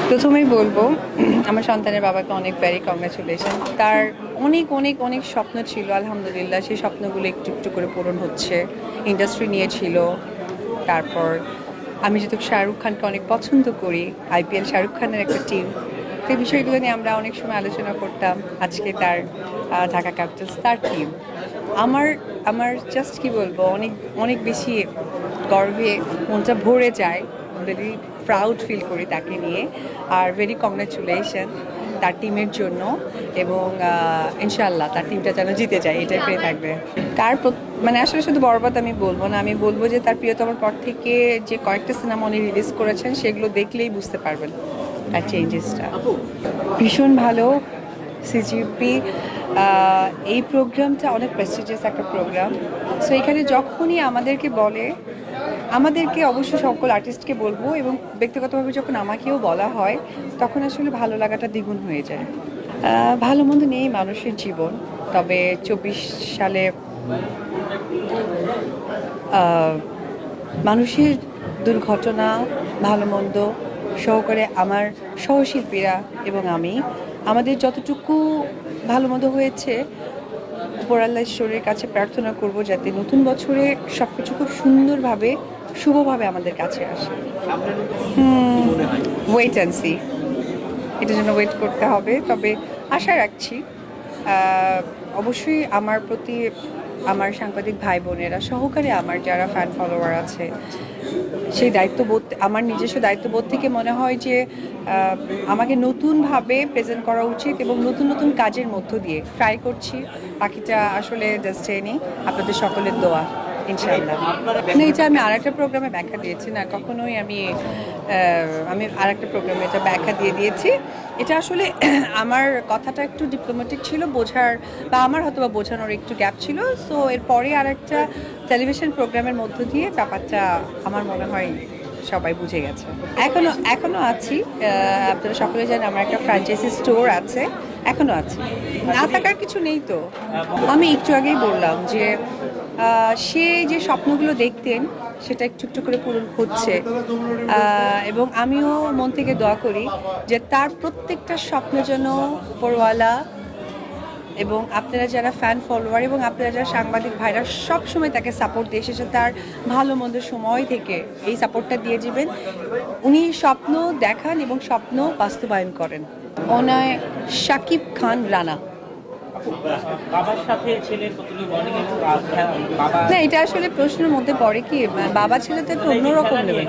প্রথমেই বলবো আমার সন্তানের বাবাকে অনেক ভেরি কংগ্রাচুলেশন। তার অনেক অনেক অনেক স্বপ্ন ছিল, আলহামদুলিল্লাহ সেই স্বপ্নগুলো একটু একটু করে পূরণ হচ্ছে। ইন্ডাস্ট্রি নিয়েছিল, তারপর আমি যেহেতু শাহরুখ খানকে অনেক পছন্দ করি, আইপিএল শাহরুখ খানের একটা টিম, সেই বিষয়গুলো নিয়ে আমরা অনেক সময় আলোচনা করতাম। আজকে তার ঢাকা ক্যাপিটালস তার টিম। আমার আমার জাস্ট কি বলবো, অনেক অনেক বেশি গর্বে মনটা ভরে যায়। ভেরি প্রাউড ফিল করি তাকে নিয়ে। আর ভেরি কংগ্রাচুলেশন তার টিমের জন্য। এবং ইনশাল্লাহ তার টিমটা যেন জিতে যায়, এটাই প্রে থাকবে। তার মানে আসলে শুধু বরবাদ আমি বলবো না, আমি বলবো যে তার প্রিয়তমার পর থেকে যে কয়েকটা সিনেমা উনি রিলিজ করেছেন সেগুলো দেখলেই বুঝতে পারবেন তার চেঞ্জেসটা। ভীষণ ভালো। সিজিপি এই প্রোগ্রামটা অনেক প্রেস্টিজিয়াস একটা প্রোগ্রাম। সো এখানে যখনই আমাদেরকে বলে, আমাদেরকে অবশ্য সকল আর্টিস্টকে বলবো এবং ব্যক্তিগতভাবে যখন আমাকেও বলা হয়, তখন আসলে ভালো লাগাটা দ্বিগুণ হয়ে যায়। ভালো মন্দ নেই মানুষের জীবন, তবে 24 সালে মানুষের দুর্ঘটনা, ভালো মন্দ সহকারে আমার সহশিল্পীরা এবং আমি, আমাদের যতটুকু ভালো মন্দ হয়েছে, উপরাল্লা ঈশ্বরের কাছে প্রার্থনা করব যাতে নতুন বছরে সব কিছু খুব সুন্দরভাবে শুভভাবে আমাদের কাছে আসে। ওয়েট অ্যান্ড সি, এটার জন্য ওয়েট করতে হবে, তবে আশা রাখছি। অবশ্যই আমার প্রতি আমার সাংবাদিক ভাই বোনেরা সহকারে আমার যারা ফ্যান ফলোয়ার আছে, সেই দায়িত্ববোধ, আমার নিজস্ব দায়িত্ববোধ থেকে মনে হয় যে আমাকে নতুনভাবে প্রেজেন্ট করা উচিত এবং নতুন নতুন কাজের মধ্য দিয়ে ট্রাই করছি। বাকিটা আসলে ডেস্টিনি, আপনাদের সকলের দোয়া ইনশাআল্লাহ। না, এটা আমি আরেকটা প্রোগ্রামে ব্যাখ্যা দিয়েছি না, কখনোই আমি আরেকটা প্রোগ্রামে এটা ব্যাখ্যা দিয়ে দিয়েছি। এটা আসলে আমার কথাটা একটু ডিপ্লোম্যাটিক ছিল বোঝার, বা আমার হয়তো বা বোঝানোর একটু গ্যাপ ছিল। সো এরপরে আরেকটা টেলিভিশন প্রোগ্রামের মধ্য দিয়ে ব্যাপারটা আমার মনে হয় সবাই বুঝে গেছে। এখনো আছি। আপনারা সকলে জানেন আমার একটা ফ্র্যাঞ্চাইজি স্টোর আছে, এখনো আছি। না থাকার কিছু নেই তো। আমি একটু আগেই বললাম যে সে যে স্বপ্নগুলো দেখতেন সেটা একটু একটু করে পূরণ হচ্ছে। এবং আমিও মন থেকে দোয়া করি যে তার প্রত্যেকটা স্বপ্ন যেন উপরওয়ালা এবং আপনারা যারা ফ্যান ফলোয়ার এবং আপনারা যারা সাংবাদিক ভাইরা সব সময় তাকে সাপোর্ট দিয়ে এসেছে, তার ভালো মন্দ সময় থেকে এই সাপোর্টটা দিয়ে যাবেন। উনি স্বপ্ন দেখান এবং স্বপ্ন বাস্তবায়ন করেন। ওনায় শাকিব খান রানা। বাবার সাথে ছেলের কতটুকু বন্ডিং এবং বাবা না, এটা আসলে প্রশ্নের মধ্যে পড়ে কি, বাবা ছেলে তো একটু অন্যরকম নেবেন।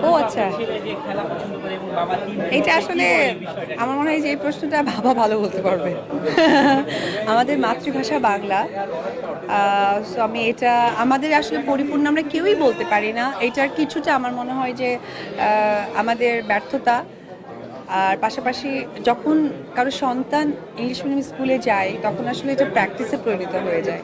ও আচ্ছা, ছেলে যে খেলা পছন্দ করে এবং বাবা টিম, এটা আসলে আমার মনে হয় যে এই প্রশ্নটা বাবা ভালো বলতে পারবে। আমাদের মাতৃভাষা বাংলা। সো আমি এটা আমাদের আসলে পরিপূর্ণ আমরা কেউই বলতে পারি না, এটার কিছুটা আমার মনে হয় যে আমাদের ব্যর্থতা। আর পাশাপাশি যখন কারো সন্তান ইংলিশ মিডিয়াম স্কুলে যায়, তখন আসলে এটা প্র্যাকটিসে পরিণত হয়ে যায়।